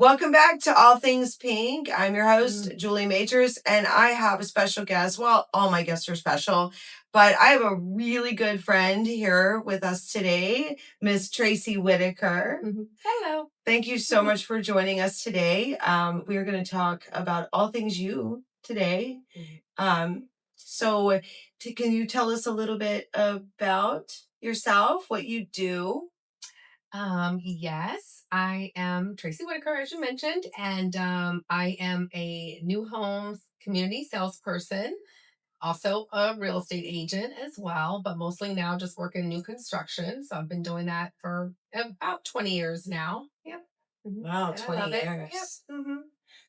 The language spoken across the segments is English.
Welcome back to All Things Pink. I'm your host, Julie Majors, and I have a special guest. Well, all my guests are special, but I have a really good friend here with us today, Miss Tracy Whitaker. Hello. Thank you so much for joining us today. We are going to talk about all things you today. So, can you tell us a little bit about yourself, what you do? Yes, I am Tracy Whitaker, as you mentioned, and I am a new homes community salesperson, also a real estate agent as well, but mostly now just working new construction. So I've been doing that for about 20 years now. Yep. Wow, And I 20 love it. years. Yep.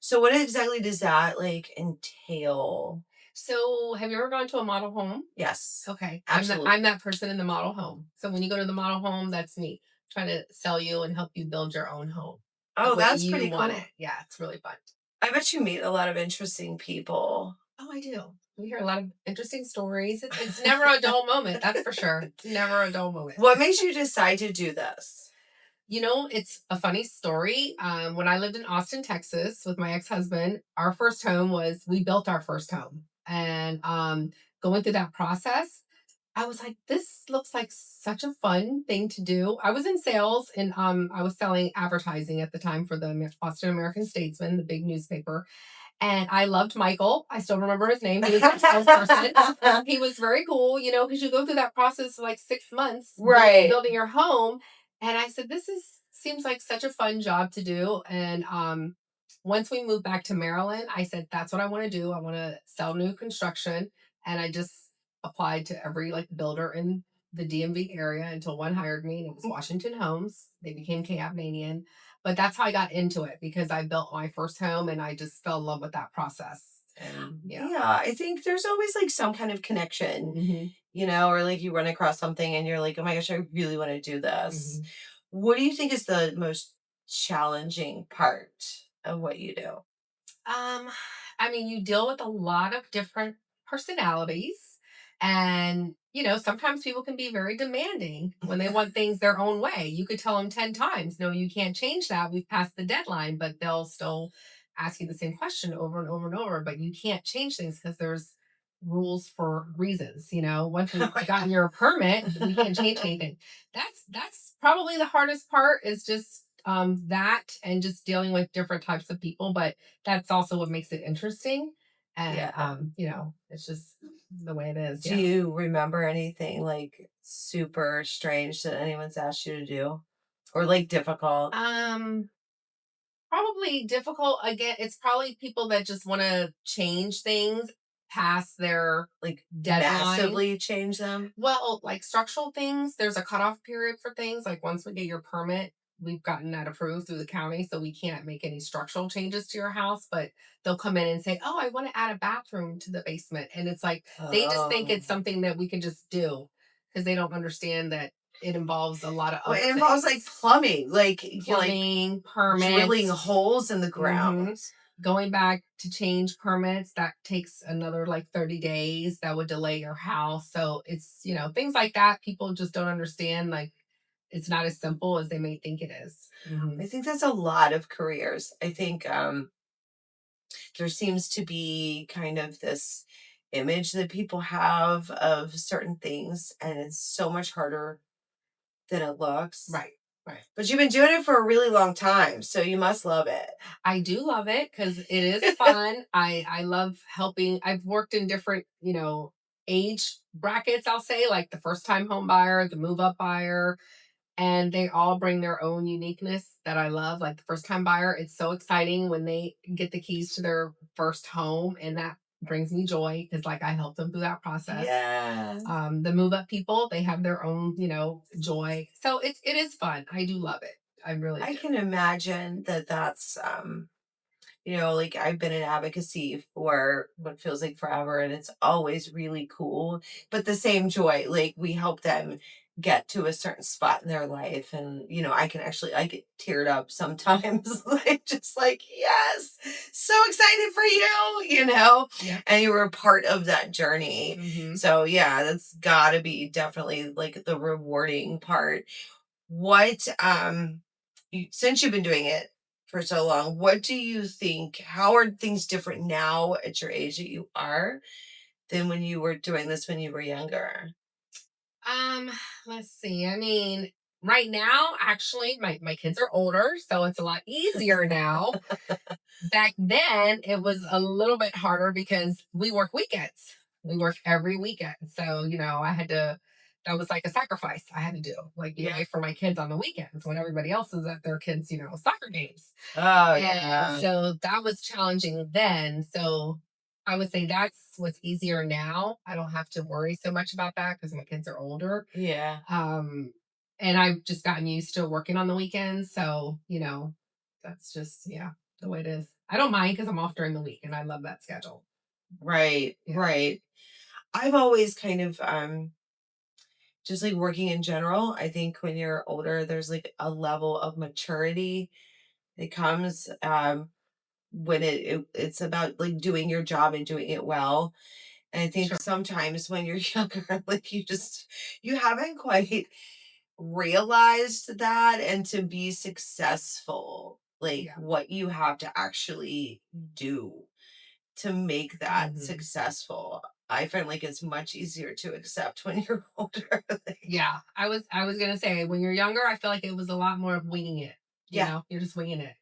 So what exactly does that entail? So have you ever gone to a model home? Yes. Okay. Absolutely. I'm that person in the model home. So when you go to the model home, that's me trying to sell you and help you build your own home. Oh, The way that's you pretty want cool. it. Yeah, it's really fun. I bet you meet a lot of interesting people. Oh, I do. We hear a lot of interesting stories. It's never a dull moment, that's for sure. It's never a dull moment. What makes you decide to do this? You know, it's a funny story. When I lived in Austin, Texas with my ex-husband, our first home was, we built our first home. And going through that process, I was like, this looks like such a fun thing to do. I was in sales and I was selling advertising at the time for the Austin American Statesman, the big newspaper. And I loved Michael. I still remember his name. He was a salesperson. He was very cool, you know, because you go through that process of like 6 months Right. building your home. And I said, seems like such a fun job to do. And once we moved back to Maryland, I said, that's what I want to do. I want to sell new construction. And I just applied to every like builder in the DMV area until one hired me, and it was Washington Homes. They became Canadian. But that's how I got into it, because I built my first home and I just fell in love with that process. And Yeah, I think there's always like some kind of connection, or like you run across something and you're like, oh my gosh, I really want to do this. What do you think is the most challenging part of what you do? I mean, you deal with a lot of different personalities, and sometimes people can be very demanding when they want things their own way. You could tell them 10 times, no, you can't change that, we've passed the deadline, but they'll still ask you the same question over and over and over. But you can't change things because there's rules for reasons. Once we've gotten your permit, we can't change anything. That's probably the hardest part, is just that, and just dealing with different types of people. But that's also what makes it interesting. And it's just the way it is. Do you remember anything like super strange that anyone's asked you to do, or like difficult? Probably difficult. Again, it's probably people that just want to change things past their Like deadline. massively change them? Well, like structural things, there's a cutoff period for things. Like once we get your permit, we've gotten that approved through the county, so we can't make any structural changes to your house. But they'll come in and say, "Oh, I want to add a bathroom to the basement," and it's like they just think it's something that we can just do, because they don't understand that it involves a lot of Well, other it involves things. like plumbing, like Plumbing, permits, drilling holes in the ground. going back to change permits, that takes another like 30 days. That would delay your house. So it's, things like that. People just don't understand. Like, it's not as simple as they may think it is. I think that's a lot of careers. I think there seems to be kind of this image that people have of certain things, and it's so much harder than it looks. Right. Right. But you've been doing it for a really long time, so you must love it. I do love it because it is fun. I love helping. I've worked in different, age brackets, I'll say, like the first time home buyer, the move up buyer, and they all bring their own uniqueness that I love. Like the first time buyer, it's so exciting when they get the keys to their first home, and that brings me joy because like I helped them through that process. Yeah. The move up people, they have their own, joy. So it is fun. I do love it. I really I do. can imagine that that's like I've been in advocacy for what feels like forever, and it's always really cool, but the same joy. Like we help them get to a certain spot in their life, and I get teared up sometimes, like just like, yes, so excited for you. Yeah. And you were a part of that journey. So yeah, that's gotta be definitely like the rewarding part. What since you've been doing it for so long. What do you think? How are things different now at your age that you are than when you were doing this when you were younger? Um, let's see. I mean, right now, actually, my kids are older, so it's a lot easier now. Back then, it was a little bit harder because we work weekends. We work every weekend. So, I had to, that was like a sacrifice I had to do, like be Yeah. away from my kids on the weekends when everybody else is at their kids', soccer games. Oh, And yeah. so that was challenging then. So I would say that's what's easier now. I don't have to worry so much about that because my kids are older. Yeah. Um, and I've just gotten used to working on the weekends. So, that's just, yeah, the way it is. I don't mind because I'm off during the week and I love that schedule. Right. Yeah. Right. I've always kind of just like working in general, I think when you're older, there's like a level of maturity that comes when it's about like doing your job and doing it well. And I think Sure. sometimes when you're younger, like you haven't quite realized that, and to be successful, like Yeah. what you have to actually do to make that Hmm. successful. I find like it's much easier to accept when you're older. Like, Yeah. I was gonna say when you're younger, I feel like it was a lot more of winging it. yeah, You're just winging it.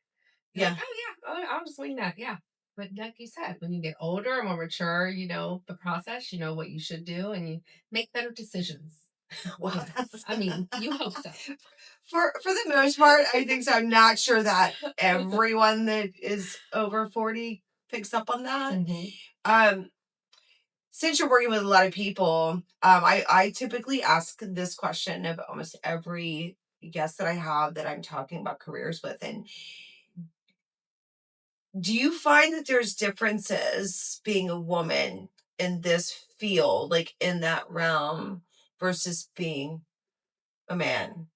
You're like, yeah. oh yeah, I'll just wing that. Yeah. But like you said, when you get older, more mature, you know the process, you know what you should do, and you make better decisions. Well, Yes. that's I mean, you hope so. for the most part, I think so. I'm not sure that everyone that is over 40 picks up on that. Hmm. Um, since you're working with a lot of people, I typically ask this question of almost every guest that I have that I'm talking about careers with. And do you find that there's differences being a woman in this field, like in that realm, versus being a man?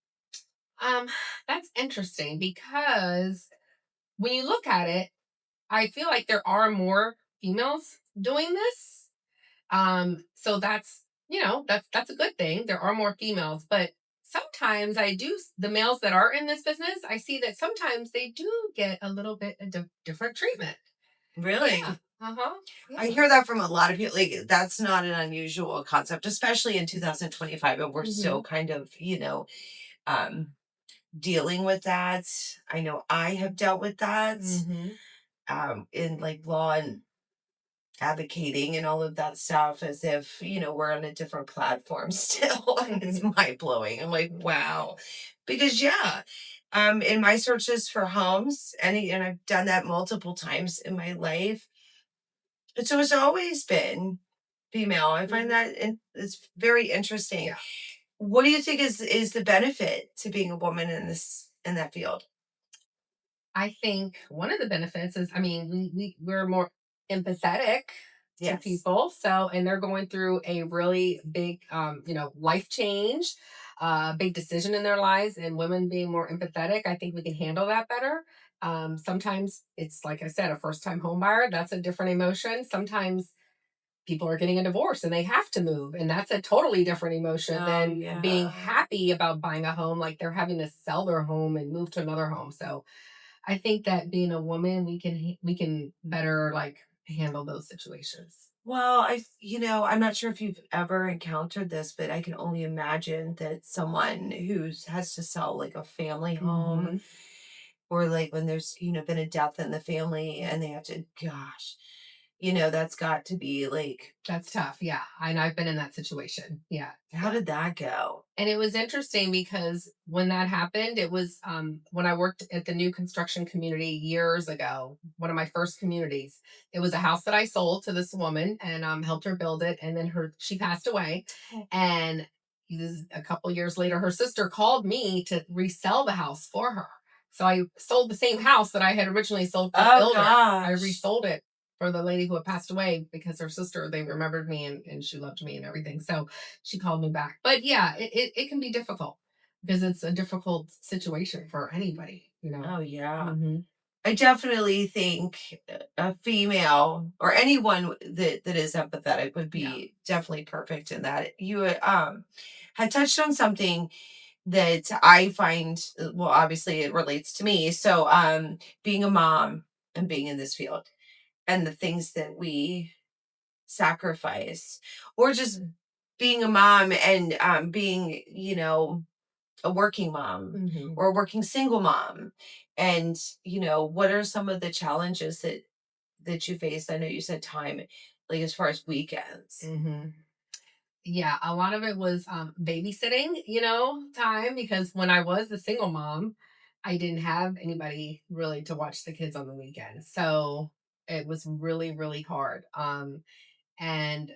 Um, that's interesting because when you look at it, I feel like there are more females doing this. So that's a good thing. There are more females, but sometimes the males that are in this business, I see that sometimes they do get a little bit of different treatment. Yeah. Really? Uh-huh. I Yeah. hear that from a lot of people. Like, that's not an unusual concept, especially in 2025. And we're still Mhm. kind of, um, dealing with that. I know I have dealt with that Mhm. in like law and advocating and all of that stuff, as if, we're on a different platform still. And it's Mhm. mind blowing. I'm like, wow. Because, yeah, in my searches for homes, and I've done that multiple times in my life. And so it's always been female. I find Mhm. that it's very interesting. Yeah. What do you think is the benefit to being a woman in that field? I think one of the benefits is, I mean, we're more empathetic to Yes. people. So, and they're going through a really big, life change, big decision in their lives, and women being more empathetic, I think we can handle that better. Sometimes it's like I said, a first time home buyer, that's a different emotion. Sometimes people are getting a divorce and they have to move, and that's a totally different emotion Oh than being yeah. happy about buying a home, like they're having to sell their home and move to another home. So I think that being a woman, we can better like handle those situations. Well, I'm not sure if you've ever encountered this, but I can only imagine that someone has to sell like a family home, Hmm. or like when there's, been a death in the family and they have to, gosh, that's got to be like, That's tough. Yeah. And I've been in that situation. Yeah. how Yeah. did that go? And it was interesting because when that happened, it was when I worked at the new construction community years ago, one of my first communities. It was a house that I sold to this woman and helped her build it. And then she passed away. And a couple years later, her sister called me to resell the house for her. So I sold the same house that I had originally sold for the Oh builder. I gosh. resold it for the lady who had passed away because her sister, they remembered me and she loved me and everything. So she called me back. But yeah, it can be difficult because it's a difficult situation for anybody, you know. Oh yeah. Hmm. I definitely think a female or anyone that is empathetic would Yeah. be definitely perfect in that. You had touched on something that I find, well, obviously it relates to me. So, being a mom and being in this field and the things that we sacrifice, or just being a mom and being, a working mom Hmm. or a working single mom. And, what are some of the challenges that you faced? I know you said time, like as far as weekends. Hmm. Yeah, a lot of it was babysitting, time, because when I was a single mom, I didn't have anybody really to watch the kids on the weekends. So it was really, really hard. And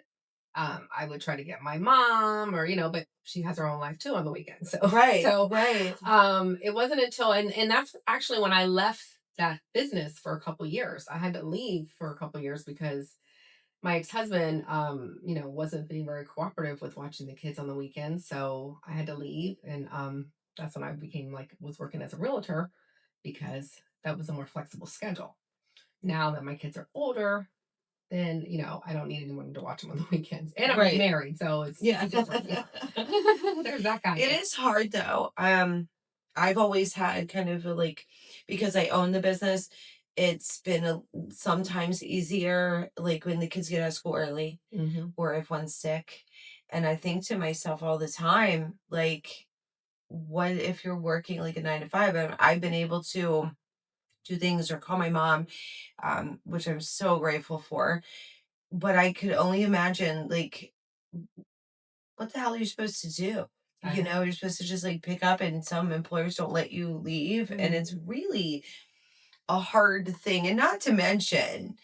I would try to get my mom, or but she has her own life too on the weekends. So Right, so right, it wasn't until, and that's actually when I left that business for a couple years. I had to leave for a couple years because my ex-husband wasn't being very cooperative with watching the kids on the weekends. So I had to leave, and that's when I became, like, was working as a realtor, because that was a more flexible schedule. Now that my kids are older, then I don't need anyone to watch them on the weekends, and I'm right. married, so it's Yeah. different. Yeah. There's that It caveat. is hard though. I've always had kind of a, like, because I own the business, it's been sometimes easier, like when the kids get out of school early Hmm. or if one's sick. And I think to myself all the time, like, what if you're working like a 9 to 5? I've been able to do things or call my mom, which I'm so grateful for. But I could only imagine, like, what the hell are you supposed to do? I know. You're supposed to just like pick up, and some employers don't let you leave. And it's Hmm. really a hard thing. And not to mention,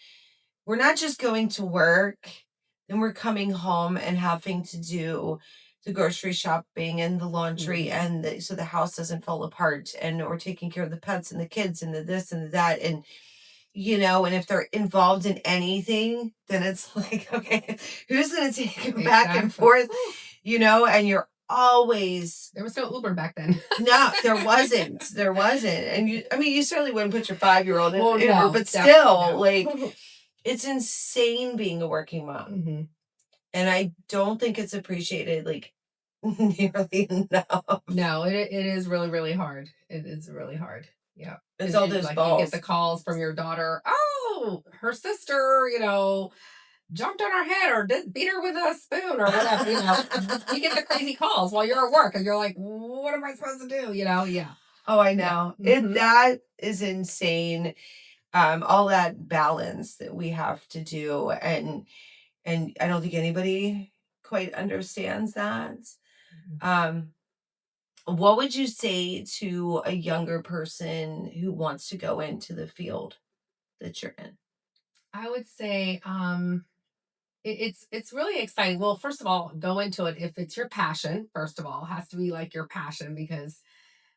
we're not just going to work, then we're coming home and having to do the grocery shopping and the laundry, Hmm. and so the house doesn't fall apart, and or taking care of the pets and the kids and the this and the that. And and if they're involved in anything, then it's like, okay, who's going to take it back and Exactly. forth, Whew. and you're always, There was no Uber back then. no, there wasn't. And I mean, you certainly wouldn't put your 5-year-old in Well, an Uber, no, but definitely still, like, no. it's insane being a working mom. Hmm. And I don't think it's appreciated, like, nearly enough. No, it is really, really hard. It is really hard. Yeah. It's And, all and those like, you get the balls. calls from your daughter. Oh, her sister, jumped on her head or did beat her with a spoon or whatever. You get the crazy calls while you're at work, and you're like, what am I supposed to do? Yeah. Oh, I Yeah. know. Hmm. That is insane. All that balance that we have to do, and I don't think anybody quite understands that. Um, what would you say to a younger person who wants to go into the field that you're in? I would say it's really exciting. Well, first of all, go into it if it's your passion. First of all, it has to be like your passion, because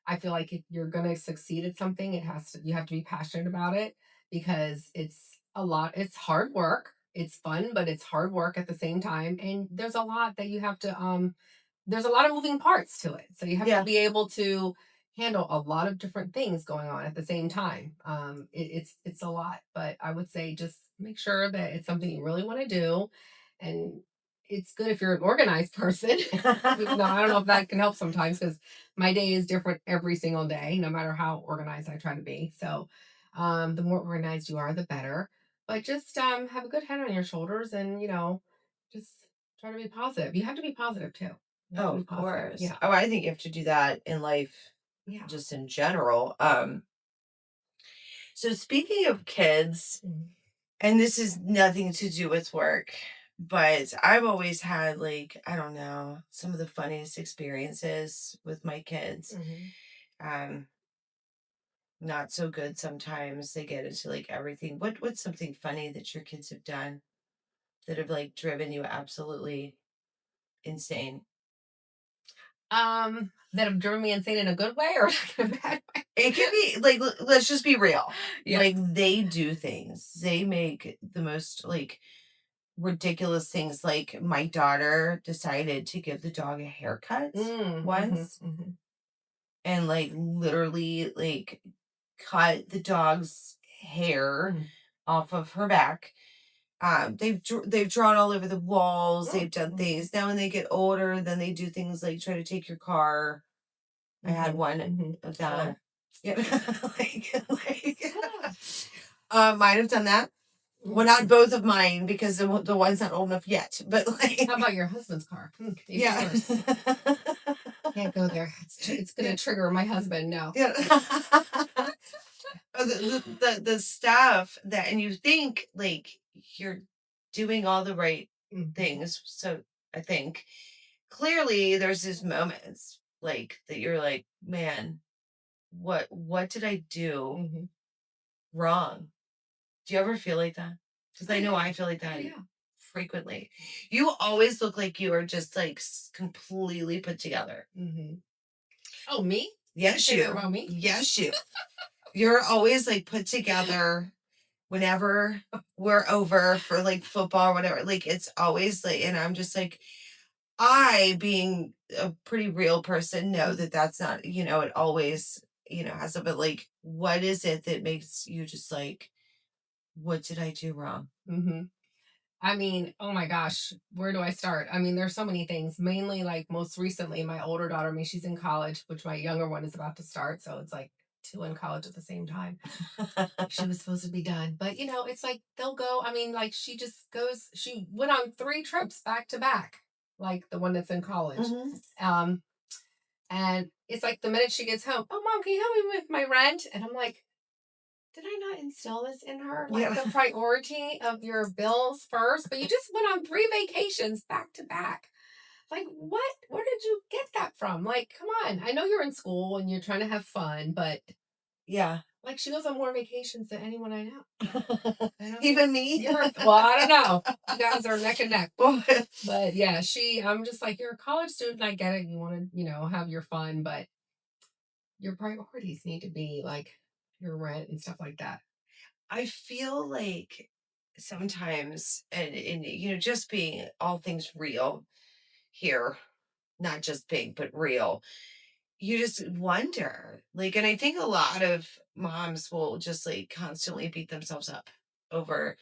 I feel like if you're going to succeed at something, you have to be passionate about it, because it's a lot. It's hard work. It's fun, but it's hard work at the same time. And there's a lot that you have to, there's a lot of moving parts to it. So you have to Yeah. be able to handle a lot of different things going on at the same time. It's a lot, but I would say just make sure that it's something you really want to do. And it's good if you're an organized person, even though I don't know if that can help sometimes, because my day is different every single day, no matter how organized I try to be. So the more organized you are, the better. But just have a good head on your shoulders, and just try to be positive. You have to be positive too. You have Oh, to be of positive. course. Yeah. Oh, I think you have to do that in life, Yeah. just in general. So speaking of kids, Mhm. and this is nothing to do with work, but I've always had, like, I don't know, some of the funniest experiences with my kids. Mhm. Um, Not so good sometimes. They get into like everything. What's something funny that your kids have done that have like driven you absolutely insane? That have driven me insane in a good way or in a bad way? It can be like, let's just be real. Yeah. Like, they do things. They make the most like ridiculous things. Like, my daughter decided to give the dog a haircut Mm, mhm, once, mhm, and like literally like cut the dog's hair mm, off of her back. They've drawn all over the walls. mm, They've done mhm. things. Now when they get older, then they do things like try to take your car. I had one Mm-hmm. of that. Oh. Yeah. Might have done that. Well, not both of mine because the one's not old enough yet. But like, how about your husband's car? Even yeah. worse. Can't go there. It's gonna trigger my husband. No. Yeah. The stuff that, and you think like you're doing all the right things. So I think clearly there's these moments like that you're like, man, what did I do wrong? Do you ever feel like that? Because I know I feel like that frequently. You always look like you are just like completely put together. Oh, me? Yes, You say that you. about me? Yes, you. You're always like put together whenever we're over for like football or whatever. Like it's always like, and I'm just like, I being a pretty real person know that that's not, it always, has a bit like, what is it that makes you just like, what did I do wrong? I mean, oh my gosh, where do I start? I mean, there's so many things. Mainly, like most recently, my older daughter, I mean, she's in college, which my younger one is about to start. So it's like two in college at the same time. She was supposed to be done, but it's like they'll go. I mean, like she just goes. She went on 3 trips back to back, like the one that's in college. And it's like the minute she gets home, oh mom, can you help me with my rent? And I'm like, did I not instill this in her? Like the priority of your bills first, but you just went on 3 vacations back to back. Like, what? Where did you get that from? Like, come on. I know you're in school and you're trying to have fun, but yeah. like she goes on more vacations than anyone I know. Even me? Well, I don't know. You guys are neck and neck. But yeah, I'm just like, you're a college student. I get it. You want to, have your fun, but your priorities need to be like your rent and stuff like that. I feel like sometimes, and just being all things real here, not just big, but real, you just wonder. Like, and I think a lot of moms will just like constantly beat themselves up over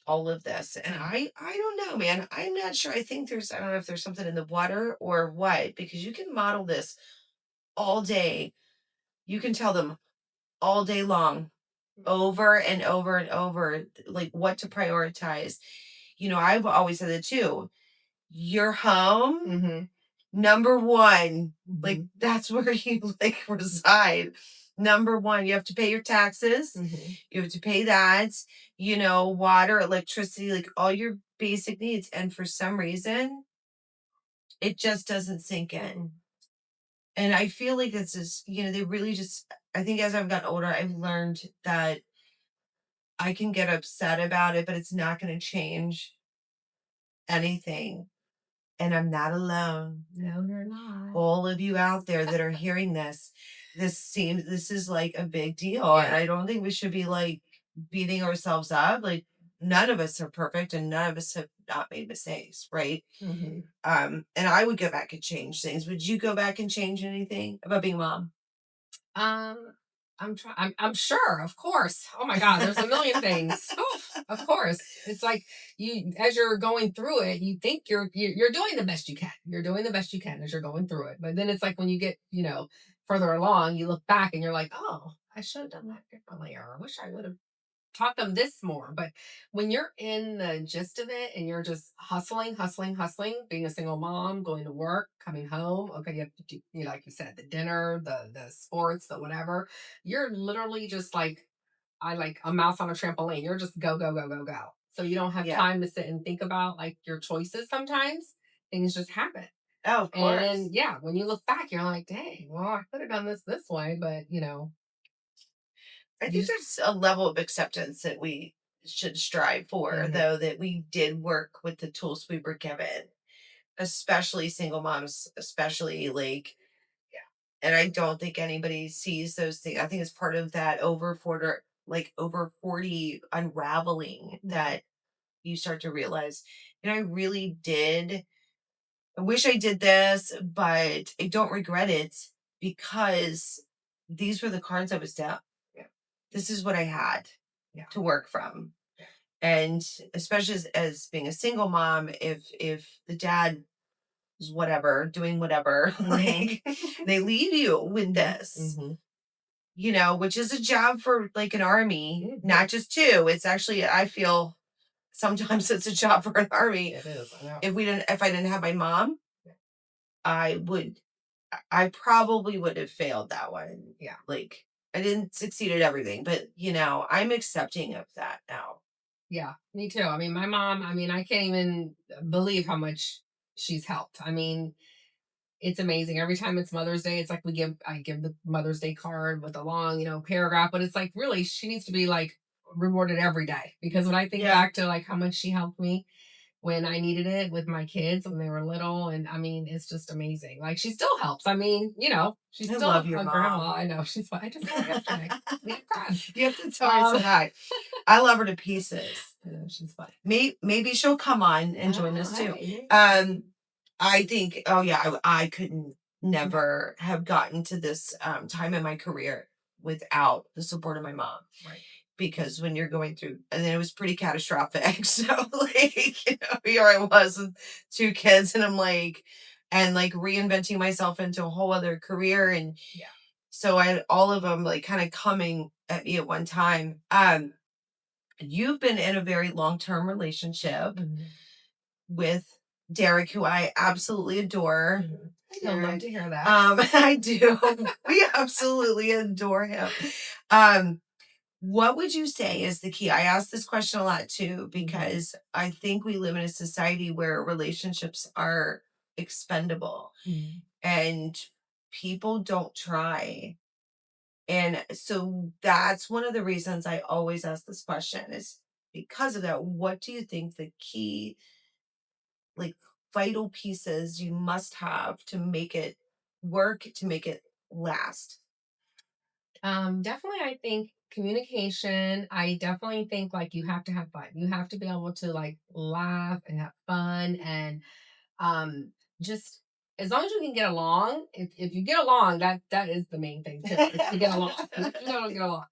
all of this. And I don't know, man. I'm not sure. I don't know if there's something in the water or what, because you can model this all day. You can tell them all day long, over and over and over, like what to prioritize. I've always said it too. Your home, number one, like that's where you like reside. Number one, you have to pay your taxes. You have to pay that, water, electricity, like all your basic needs. And for some reason, it just doesn't sink in. And I feel like this is, they really just, I think as I've gotten older, I've learned that I can get upset about it, but it's not going to change anything. And I'm not alone. No, you're not. All of you out there that are hearing this is like a big deal. And I don't think we should be like beating ourselves up. Like none of us are perfect and none of us have not made mistakes, right? And I would go back and change things. Would you go back and change anything about being a mom? I'm trying. I'm sure, of course. Oh my God, there's a million things. Of course, it's like as you're going through it, you think you're doing the best you can. You're doing the best you can as you're going through it. But then it's like when you get further along, you look back and you're like, oh, I should have done that differently, or I wish I would have taught them this more. But when you're in the gist of it and you're just hustling, hustling, hustling, being a single mom, going to work, coming home, okay, you have to do, like you said, the dinner, the sports, the whatever. You're literally just like like a mouse on a trampoline. You're just go, go, go, go, go. So you don't have time to sit and think about like your choices sometimes. Things just happen. Oh, of course. And yeah, when you look back, you're like, dang, well, I could have done this way, but I think there's a level of acceptance that we should strive for, though, that we did work with the tools we were given, especially single moms, especially like, and I don't think anybody sees those things. I think it's part of that over 40 unraveling that you start to realize, I really did. I wish I did this, but I don't regret it because these were the cards I was dealt. This is what I had to work from. And especially as being a single mom, if the dad whatever, doing whatever. Like, they leave you with this, which is a job for like an army, not just two. It's actually, I feel sometimes it's a job for an army. It is. I know. If I didn't have my mom, I probably would have failed that one. Yeah. Like, I didn't succeed at everything, but I'm accepting of that now. Yeah, me too. I mean, my mom, I can't even believe how much she's helped. I mean, it's amazing. Every time it's Mother's Day, it's like I give the Mother's Day card with a long, paragraph, but it's like really she needs to be like rewarded every day, because when I think back to like how much she helped me when I needed it with my kids when they were little, and I mean, it's just amazing. Like she still helps. I mean, she's I still love your a mom. grandma. I know she's fine. I just saw her yesterday. You have to tell her I said hi. I love her to pieces. I know she's fine. Maybe she'll come on and join us too. Hey. I think, I couldn't never have gotten to this time in my career without the support of my mom. Right. Because when you're going through, and then it was pretty catastrophic. So like, here I was with two kids, and I'm like, and like reinventing myself into a whole other career. And so I had all of them like kind of coming at me at one time. You've been in a very long-term relationship with Derek, who I absolutely adore. You'll love to hear that. I do. We absolutely adore him. What would you say is the key? I ask this question a lot too, because I think we live in a society where relationships are expendable and people don't try. And so that's one of the reasons I always ask this question, is because of that. What do you think the key, like, vital pieces you must have to make it work, to make it last? Definitely, I think communication. I definitely think like you have to have fun. You have to be able to like laugh and have fun, and just as long as you can get along. If you get along, that is the main thing too. Is to get along. You don't get along,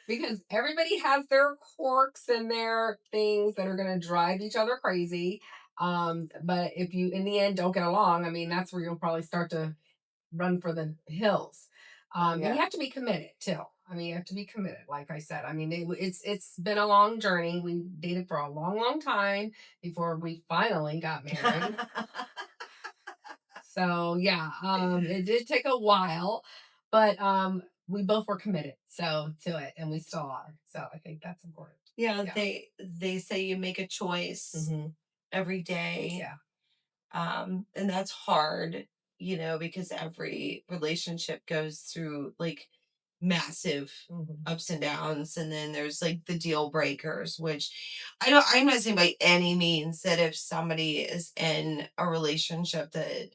because everybody has their quirks and their things that are going to drive each other crazy. But if you in the end don't get along, I mean, that's where you'll probably start to run for the hills. And you have to be committed too. I mean, you have to be committed. Like I said, I mean, it's been a long journey. We dated for a long, long time before we finally got married. So yeah, it did take a while, but we both were committed to it, and we still are. So I think that's important. Yeah, they say you make a choice every day. Yeah. And that's hard, because every relationship goes through like massive ups and downs, and then there's like the deal breakers, which I'm not saying by any means that if somebody is in a relationship that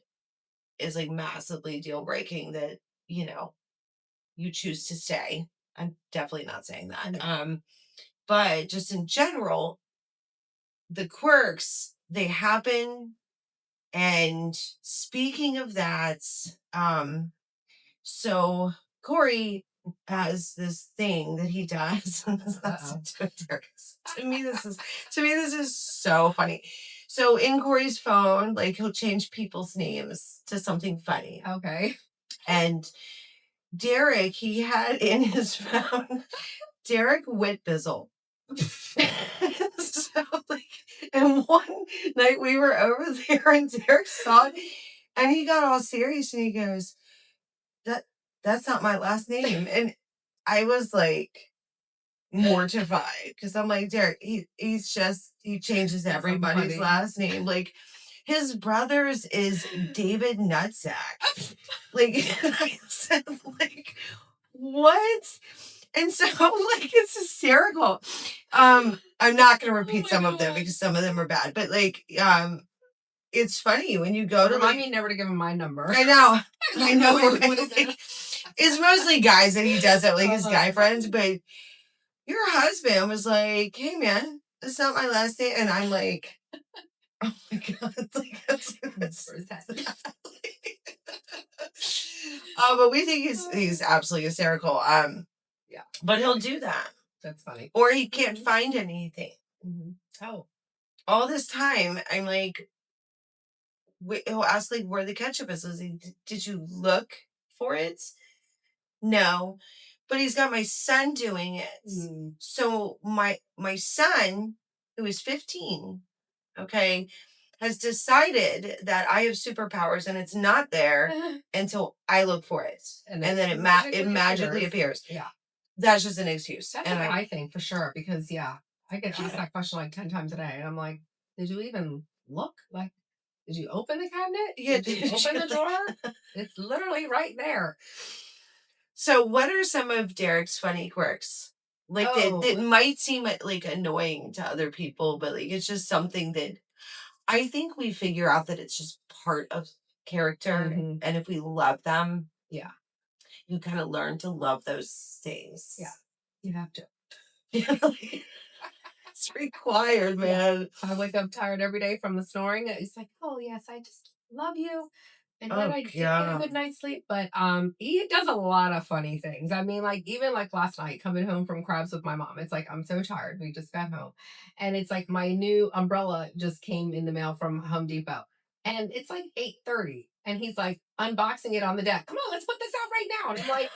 is like massively deal breaking, that you choose to stay. I'm definitely not saying that. But just in general, the quirks, they happen. And speaking of that, so Corey has this thing that he does. To me, this is so funny. So in Corey's phone, like, he'll change people's names to something funny. Okay. And Derek, he had in his phone Derek Whitbizzle. So like, and one night we were over there and Derek saw it, and he got all serious and he goes, that's not my last name. And I was like mortified, because I'm like, Derek, he changes everybody's last name. Like, his brother's is David Nutsack. Like, I said, like, what? And so like, it's hysterical. I'm not gonna repeat some of them because some of them are bad, but like, it's funny when you go to remind me never to give him my number. I know. Like, it's mostly guys that he does it, like his guy friends, but your husband was like, hey man, that's not my last name. And I'm like, oh my god, like, that's but we think he's absolutely hysterical. Yeah. But he'll do that. That's funny. Or he can't find anything. Oh. All this time, I'm like, he'll ask like where the ketchup is. I was like, did you look for it? No, but he's got my son doing it. So my son, who is 15, okay, has decided that I have superpowers and it's not there until I look for it, and then it magically appears. Yeah, That's just an excuse. that's and what I think for sure. Because I get asked that question like 10 times a day, and I'm like, did you even look? Like, did you open the cabinet? Yeah, Did you open the drawer? It's literally right there. So, what are some of Derek's funny quirks? Like that might seem like annoying to other people, but like it's just something that I think we figure out that it's just part of character, and if we love them, you kind of learn to love those things. Yeah, you have to. It's required, man. I wake up tired every day from the snoring. It's like, oh yes, I just love you. And then I did get a good night's sleep. But he does a lot of funny things. I mean, like even like last night coming home from crabs with my mom. It's like I'm so tired. We just got home. And it's like my new umbrella just came in the mail from Home Depot. And it's like 8:30. And he's like unboxing it on the deck. Come on, let's put this out right now. And I'm like,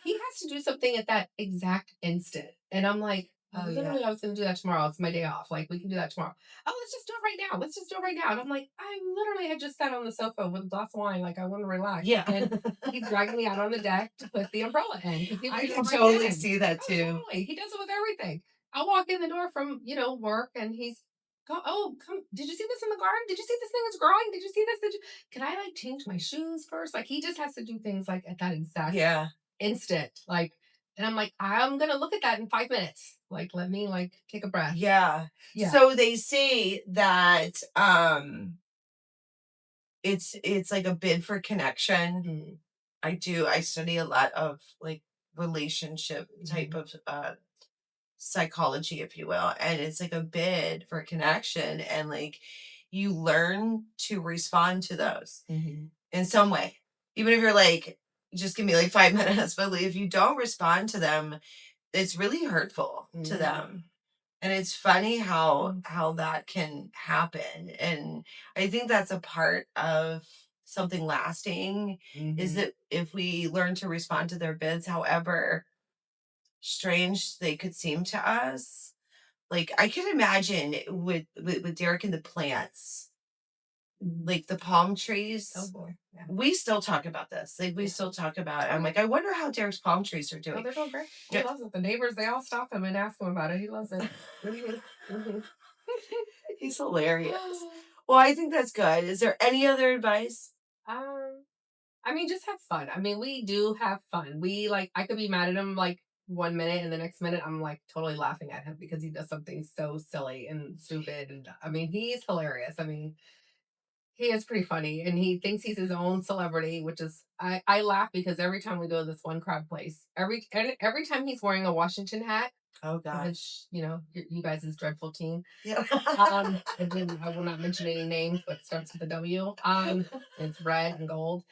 he has to do something at that exact instant. And I'm like, literally, I was going to do that tomorrow. It's my day off. Like, we can do that tomorrow. Oh, let's just do it right now. Let's just do it right now. And I'm like, I literally had just sat on the sofa with a glass of wine. Like, I want to relax. Yeah. And he's dragging me out on the deck to put the umbrella in. I can totally see that too. Totally. He does it with everything. I'll walk in the door from, work and he's, oh, come, did you see this in the garden? Did you see this thing that's growing? Did you see this? Can I like change my shoes first? Like, he just has to do things like at that exact instant. Like, and I'm like, I'm gonna look at that in 5 minutes. Like, let me like take a breath. Yeah. So they say that it's like a bid for connection. I study a lot of like relationship type of psychology, if you will, and it's like a bid for connection, and like you learn to respond to those in some way, even if you're like, just give me like 5 minutes, but like, if you don't respond to them, it's really hurtful to them. And it's funny how that can happen. And I think that's a part of something lasting, is that if we learn to respond to their bids, however strange they could seem to us. Like I can imagine with Derek and the plants, like the palm trees. Oh boy. Yeah. We still talk about this. Like we still talk about it. I'm like, I wonder how Derek's palm trees are doing. Oh, they're doing great. He loves it. The neighbors, they all stop him and ask him about it. He loves it. He's hilarious. Well, I think that's good. Is there any other advice? I mean, just have fun. I mean, we do have fun. We like, I could be mad at him like 1 minute and the next minute I'm like totally laughing at him because he does something so silly and stupid. And I mean, he's hilarious. I mean, he is pretty funny and he thinks he's his own celebrity, which is, I laugh because every time we go to this one crab place, every time he's wearing a Washington hat. Oh gosh. You guys' dreadful team. Yeah. I will not mention any names, but it starts with a W. It's red and gold.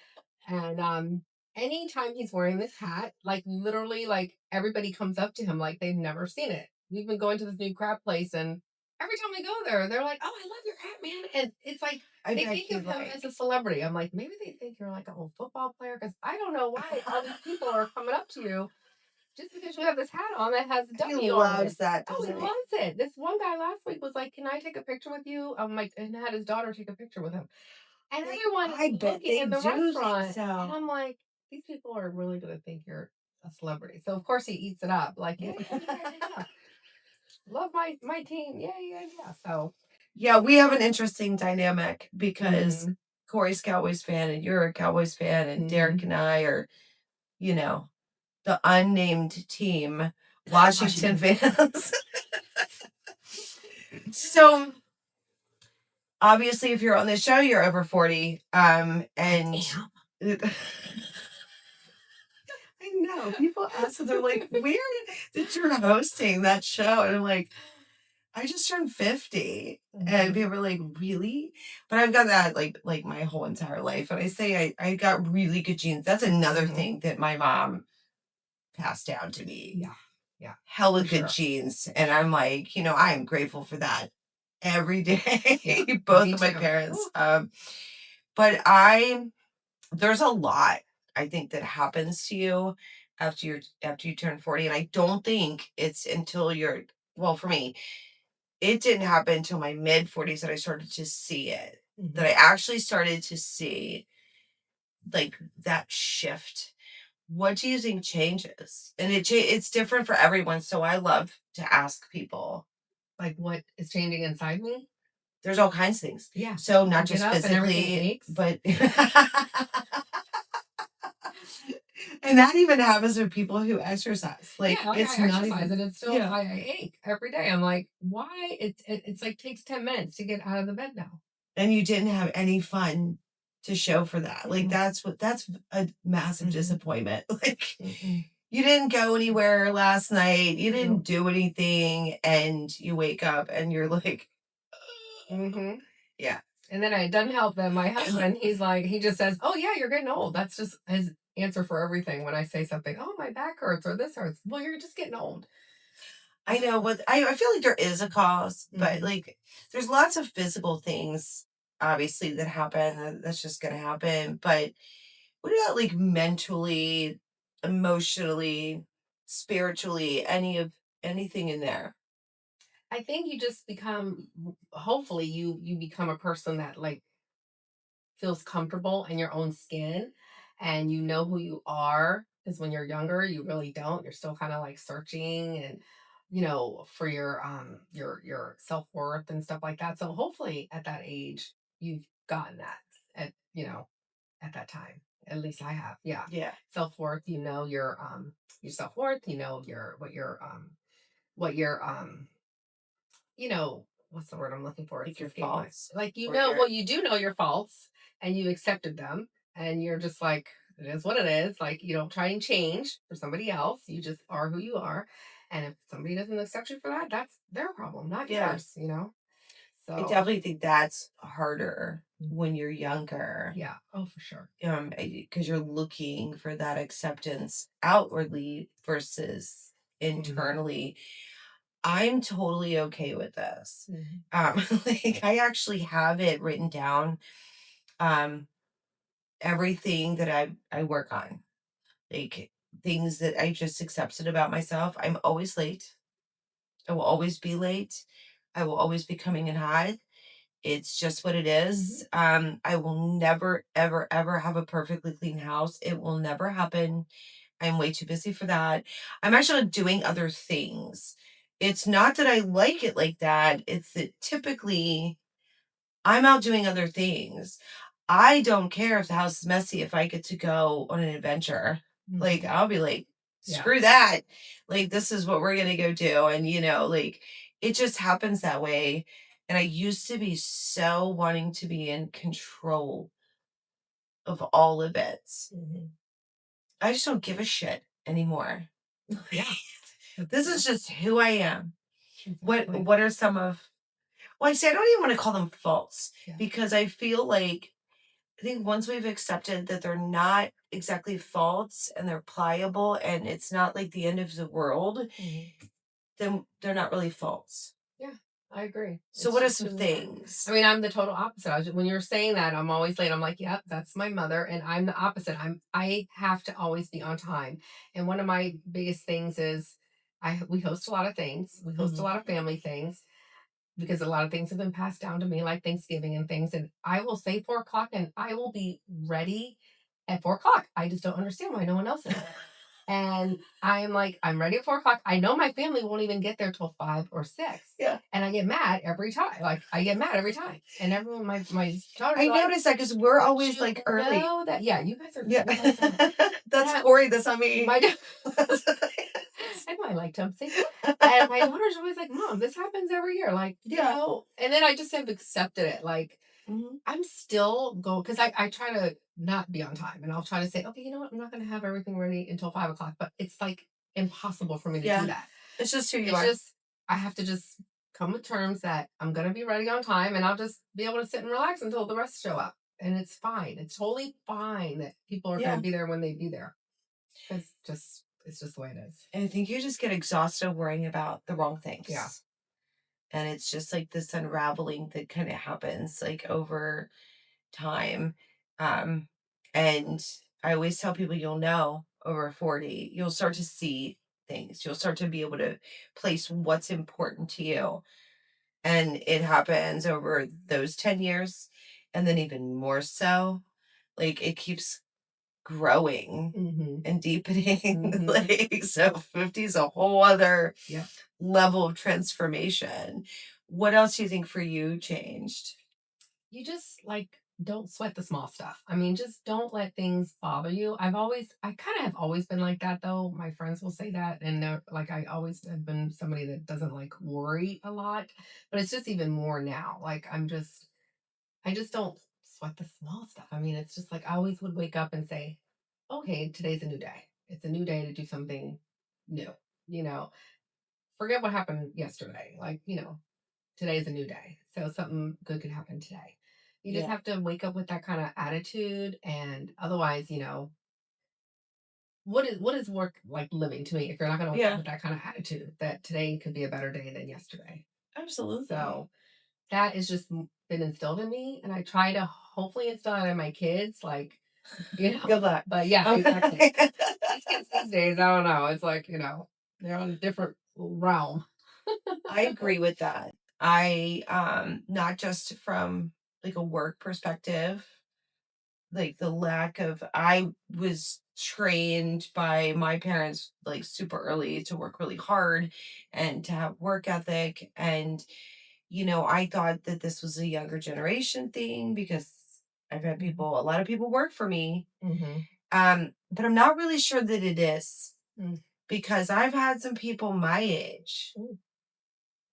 And anytime he's wearing this hat, like literally, like everybody comes up to him like they've never seen it. We've been going to this new crab place, and every time we go there, they're like, "Oh, I love your hat, man!" And it's like they think of him as a celebrity. I'm like, maybe they think you're like a old football player because I don't know why all these people are coming up to you just because you have this hat on that has a W on it. He loves that. Oh, he loves it. This one guy last week was like, "Can I take a picture with you?" I'm like, and had his daughter take a picture with him. And everyone is looking in the restaurant. So. And I'm like, these people are really going to think you're a celebrity. So, of course, he eats it up. Like, yeah. Love my team. Yeah. So. Yeah, we have an interesting dynamic because Corey's Cowboys fan and you're a Cowboys fan and Derek and I are, the unnamed team, Washington fans. So obviously if you're on the show, you're over 40. And I know people ask, they're like, where did you're hosting that show? And I'm like, I just turned 50. And people are like, really? But I've got that like my whole entire life. And I say I got really good genes. That's another thing that my mom passed down to me. Yeah. Hella good genes. And I'm like, I am grateful for that. every day, Yeah, both me of my too. parents. Whew. But there's a lot I think that happens to you after you turn 40. And I don't think it's until you're, well, for me, it didn't happen until my mid 40s that I started to see it. That I Mhm. actually started to see like that shift. What do you think changes? And it's different for everyone. So I love to ask people. Like, what is changing inside me? There's all kinds of things. Yeah. So I not get just up and everything physically, aches. but and that even happens with people who exercise. Yeah, Like like I it's not exercise even, and it's still yeah. I ache every day. I'm like, why? It's like takes 10 minutes to get out of the bed now. And you didn't have any fun to show for that. Like Mm-mm, that's a massive mm-mm, disappointment. Like mm-mm. you didn't go anywhere last night. You didn't Nope. do anything and you wake up and you're like, Hmm. yeah. And then it doesn't help that my husband, he's like, he just says, "Oh yeah, you're getting old." That's just his answer for everything. When I say something, "Oh, my back hurts" or this hurts, well, you're just getting old. I know what I feel like there is a cause, but Mm-hmm. like there's lots of physical things obviously that happen. That's just gonna happen. But what about like mentally, emotionally, spiritually, anything in there? I think you just become, hopefully, you become a person that like feels comfortable in your own skin and you know who you are, because when you're younger you really don't, you're still kind of like searching and for your self-worth and stuff like that. So hopefully at that age you've gotten that at at that time. At least I have. Yeah. Yeah, Self-worth, your self-worth, what your what's the word I'm looking for? like It's your escaped my, faults like, or your, well, you do know your faults and you accepted them and you're just like, it is what it is. Like, you don't try and change for somebody else. You just are who you are. And if somebody doesn't accept you for that, that's their problem, not yeah. yours. I So, definitely think that's harder when you're younger. yeah. Oh, for sure. Because you're looking for that acceptance outwardly versus Hmm. internally. I'm totally okay with this. Hmm. Like I actually have it written down. Um, everything that I work on, like things that I just accepted about myself. I'm always late. I will always be late. I will always be coming in hot. It's just what it Hmm. is. I will never, ever, ever have a perfectly clean house. It will never happen. I'm way too busy for that. I'm actually doing other things. It's not that I like it like that. It's that typically I'm out doing other things. I don't care if the house is messy if I get to go on an adventure. Like, Hmm. I'll be like, Yeah. screw that. Like, this is what we're going to go do. And, like, it just happens that way. And I used to be so wanting to be in control of all of it. Hmm. I just don't give a shit anymore. Yeah. This is just who I am. Exactly. What are some of, well, I say I don't even want to call them faults Yeah. because I feel like I think once we've accepted that they're not exactly faults and they're pliable and it's not like the end of the world, Hmm. then they're not really faults. Yeah, I agree. So, It's what are just some who we are. I things? mean, I'm the total opposite. When you're saying that, I'm always late. I'm like, yep, that's my mother, and I'm the opposite. I have to always be on time. And one of my biggest things is we host a lot of things. We host a Mhm. lot of family things because a lot of things have been passed down to me, like Thanksgiving and things. And I will say 4 o'clock, and I will be ready at 4 o'clock. I just don't understand why no one else is. And I am like, I'm ready at 4 o'clock. I know my family won't even get there till 5 or 6. Yeah. And I get mad every time. Like I get mad every time. And everyone, my daughters I are like, noticed that because we're "Did always you like early. know that?" Yeah, you guys are. Yeah. You guys are. That's And Corey. That's not me. my I know I like jumping. And my daughter's always like, "Mom, this happens every year." Like, Yeah. And then I just have accepted it. Like, Mhm. I'm still go because I try to not be on time and I'll try to say, okay, you know what, I'm not gonna have everything ready until 5 o'clock, but it's like impossible for me to do Yeah. that. It's just who you It's are. just I have to just come with terms that I'm gonna be ready on time and I'll just be able to sit and relax until the rest show up. And it's fine. It's totally fine that people are gonna Yeah. be there when they be there. Because just it's just the way it is. And I think you just get exhausted worrying about the wrong Yeah. things. And it's just like this unraveling that kind of happens like over time. Um, and I always tell people you'll know over 40, you'll start to see things. You'll start to be able to place what's important to you. And it happens over those 10 years. And then even more so, like it keeps growing Mm-hmm. and deepening. Mm-hmm. Like, so 50 is a whole other Yeah. level of transformation. What else do you think for you changed? You just like don't sweat the small stuff. I mean, just don't let things bother you. I kind of have always been like that though. My friends will say that. And like, I always have been somebody that doesn't like worry a lot, but it's just even more now. Like, I just don't sweat the small stuff. I mean, it's just like I always would wake up and say, okay, today's a new day. It's a new day to do something new. You know, forget what happened yesterday. Like, today's a new day. So something good could happen today. You just Yeah. have to wake up with that kind of attitude. And otherwise, what is work like living to me if you're not going to wake up Yeah, with that kind of attitude that today could be a better day than yesterday? absolutely. So that is just been instilled in me. And I try to hopefully instill it in my kids. Like, Good luck. but yeah, Um, exactly. These kids these days, I don't know. It's like, they're on a different realm. I agree with that. I not just from like a work perspective, like the lack of I was trained by my parents like super early to work really hard and to have work ethic. And I thought that this was a younger generation thing because I've had Mhm. a lot of people work for me. Mhm. But I'm not really sure that it is, Mm. because I've had some people my age Mm.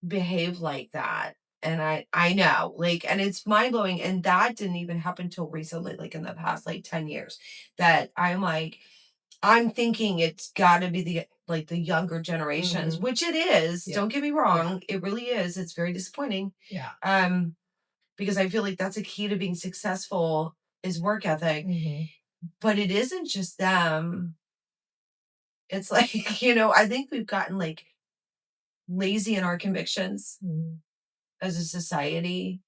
behave like that. And I know, like, and it's mind blowing. And that didn't even happen till recently, like in the past like 10 years, that I'm like, I'm thinking it's gotta be the younger generations, Mhm. which it is. Yeah. Don't get me Yeah. wrong. It really is. It's very disappointing. Yeah. Um, because I feel like that's a key to being successful is work ethic. Mhm. But it isn't just them. It's like, I think we've gotten like lazy in our convictions Mhm. as a society.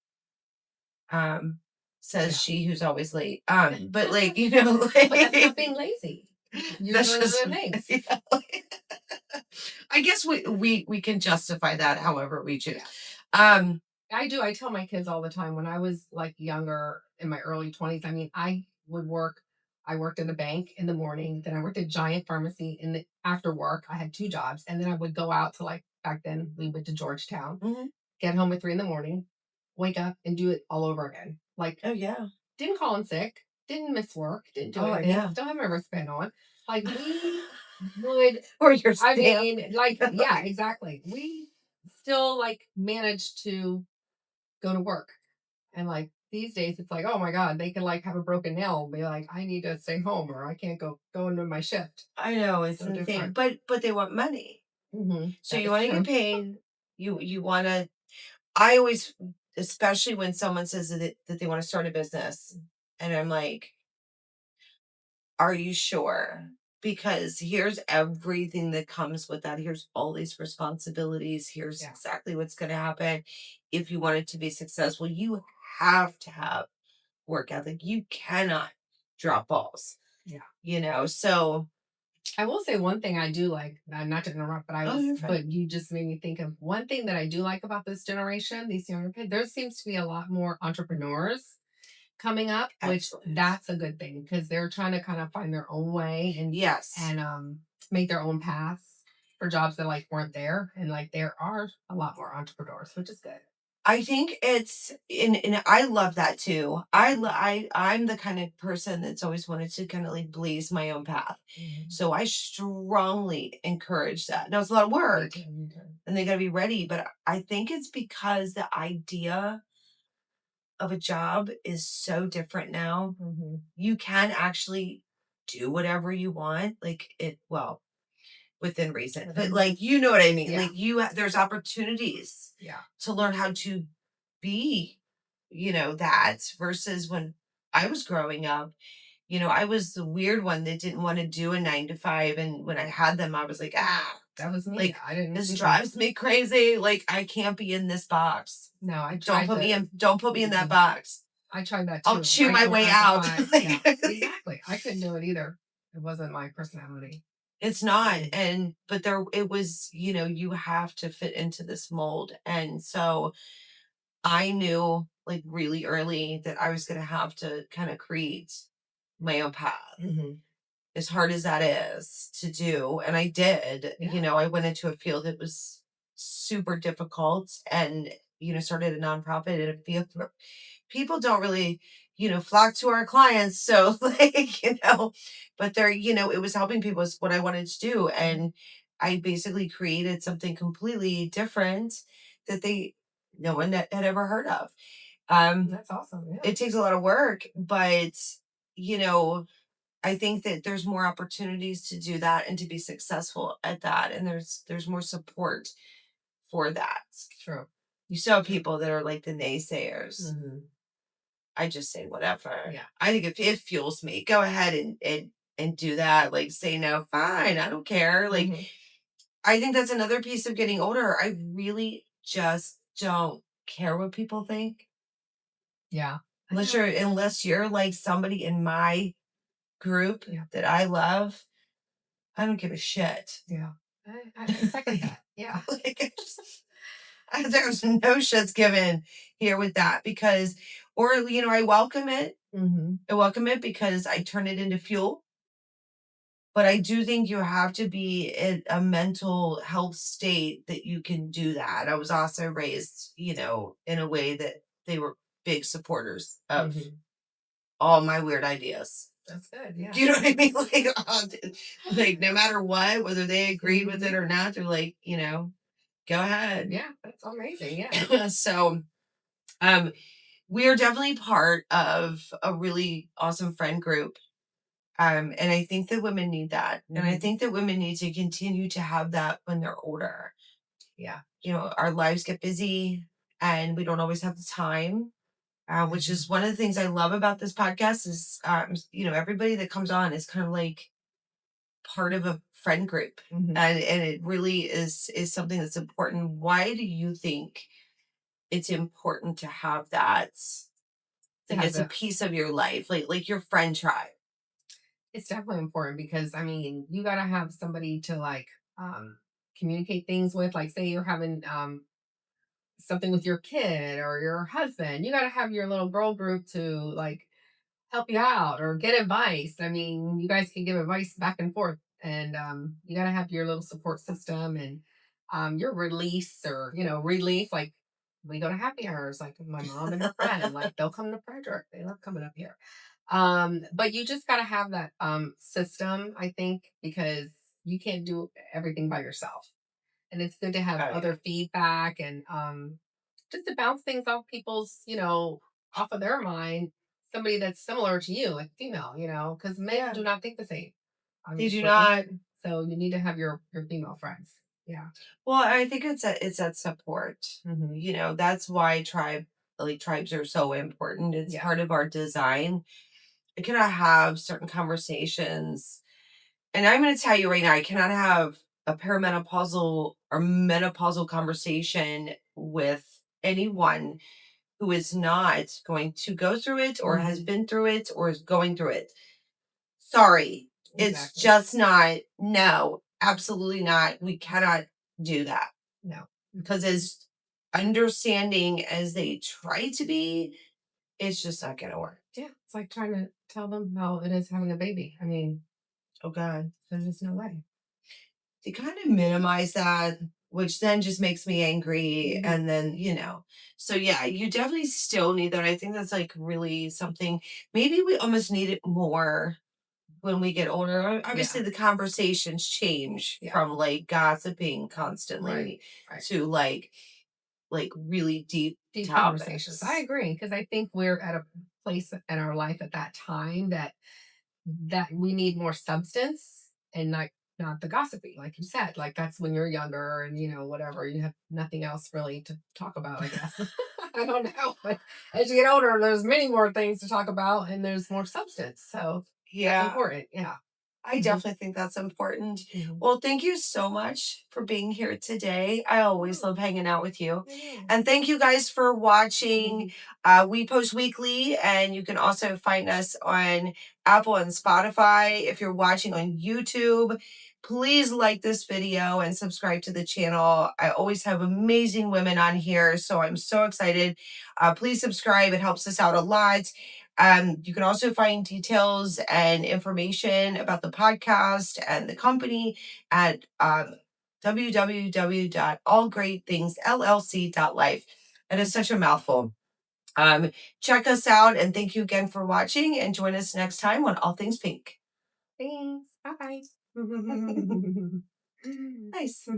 Um, says Yeah. she who's always late. But like, But that's not being like lazy. You're that's doing just other things. yeah, I guess we can justify that however we choose. Yes. Um, I do. I tell my kids all the time when I was like younger in my early 20s, I mean, I worked at a bank in the morning, then I worked at a giant pharmacy after work. I had two jobs. And then I would go out to like back then we went to Georgetown, mhm. get home at 3 in the morning, wake up and do it all over again. Like Oh yeah. didn't call in sick, didn't miss work, didn't do Oh anything, yeah. still have my wristband on. Like we would, Or your I stamp. mean, like, yeah, exactly. We still like managed to go to work. And like these days it's like, oh my God, they can like have a broken nail and be like, I need to stay home or I can't go into my shift. I know it's So insane, different. but they want money. So That you is want to get true. paid. You want to. I always, especially when someone says that they want to start a business, and I'm like, are you sure? Because here's everything that comes with that. Here's all these responsibilities. Here's Yeah. exactly what's going to happen. If you want it to be successful, you have to have work ethic. You cannot drop balls, Yeah. So, I will say one thing I do like, not to interrupt, oh, you're fine. but you just made me think of one thing that I do like about this generation, these younger kids. There seems to be a lot more entrepreneurs coming up, which Excellent. that's a good thing because they're trying to kind of find their own way Yes. and make their own paths for jobs that like weren't there. And like there are a lot more entrepreneurs, which is good. I think it's and I love that too. I'm the kind of person that's always wanted to kind of like blaze my own path. Mhm. So I strongly encourage that. Now it's a lot of Me work too. Me too. and they got to be ready, but I think it's because the idea of a job is so different now. Hmm. You can actually do whatever you want, well, within reason. But like you know what I mean? Yeah. Like there's opportunities Yeah. to learn how to be, that versus when I was growing up, I was the weird one that didn't want to do a 9 to 5. And when I had them, I was like, ah. That was me. Like, I didn't. this drives me crazy. Like, I can't be in this box. No, I Don't tried put me to. in. Don't put me in that box. I tried that I'll too. chew I my don't way out. identify. Yeah, Like, exactly. I couldn't do it either. It wasn't my personality. it's not. Mm. And but there, it was. You have to fit into this mold, and so I knew like really early that I was going to have to kind of create my own path. Mm-hmm. As hard as that is to do, and I did. Yeah. I went into a field that was super difficult, and started a nonprofit in a field where people don't really flock to our clients. So like but they're it was helping people is what I wanted to do, and I basically created something completely different that they no one had ever heard of. That's awesome. Yeah. It takes a lot of work, but you know I think that there's more opportunities to do that and to be successful at that, and there's more support for that. True. You still have people that are like the naysayers. Mm-hmm. I just say whatever. Yeah. I think if it fuels me, go ahead and do that. Like, say no, fine, I don't care. Like, Mm-hmm. I think that's another piece of getting older. I really just don't care what people think. Yeah. Unless you're like somebody in my group Yeah. that I love, I don't give a shit. Yeah. I second that. Yeah. Like, there's no shits given here with that, because, or, I welcome it. Mm-hmm. I welcome it because I turn it into fuel. But I do think you have to be in a mental health state that you can do that. I was also raised, in a way that they were big supporters of Mm-hmm. all my weird ideas. That's good. Yeah. Do you know what I mean? Like no matter what, whether they agreed with it Mm-hmm. or not, they're like, go ahead. Yeah. That's amazing. Yeah. So, we are definitely part of a really awesome friend group. And I think that women need that. And I Mm-hmm. think that women need to continue to have that when they're older. Yeah. Our lives get busy and we don't always have the time. Which is one of the things I love about this podcast is, everybody that comes on is kind of like part of a friend group. Mm-hmm. And it really is something that's important. Why do you think it's important to have that? Like, it's a piece of your life, like your friend tribe. It's definitely important because I mean, you got to have somebody to like communicate things with. Like, say you're having something with your kid or your husband, you got to have your little girl group to like help you out or get advice. I mean, you guys can give advice back and forth, and you got to have your little support system and your release or relief. Like, we go to happy hours, like my mom and her friend, like they'll come to Frederick. They love coming up here. But you just got to have that system, I think, because you can't do everything by yourself, and it's good to have Oh, other yeah. feedback and just to bounce things off people's, off of their mind. Somebody that's similar to you, like female, because men do not think the same, They do obviously. not. So you need to have your female friends. Yeah. Well, I think it's that support. Mm-hmm. That's why tribes are so important. It's Yeah. part of our design. I cannot have certain conversations, and I'm going to tell you right now, I cannot have a perimenopausal or menopausal conversation with anyone who is not going to go through it or has Mm-hmm. been through it or is going through it. Sorry. It's Exactly. just not. No, absolutely not. We cannot do that, No. because as understanding as they try to be, it's just not going to work. Yeah. It's like trying to tell them how it is having a baby. I mean, Oh, God. there's just no way. They kind of minimize that, which then just makes me angry. Mm-hmm. And then, so yeah, you definitely still need that. I think that's like really something. Maybe we almost need it more when we get older. Obviously, Yeah. the conversations change Yeah. from like gossiping Right. constantly Right. to like really deep Deep conversations. I topics. agree because I think we're at a place in our life at that time that we need more substance and not the gossipy, like you said. Like that's when you're younger and whatever, you have nothing else really to talk about, I guess. I don't know, but as you get older, there's many more things to talk about and there's more substance. So that's Yeah. important. Yeah. I definitely think that's important. Mhm. Well, thank you so much for being here today. I always Oh, love hanging out with you. I know. And thank you guys for watching. Mhm. We post weekly, and you can also find us on Apple and Spotify. If you're watching on YouTube, please like this video and subscribe to the channel. I always have amazing women on here, so I'm so excited. Please subscribe, it helps us out a lot. You can also find details and information about the podcast and the company at www.allgreatthingsllc.life. That is such a mouthful. Um, Check us out, and thank you again for watching, and join us next time on All Things Pink. Thanks. Bye bye. Nice.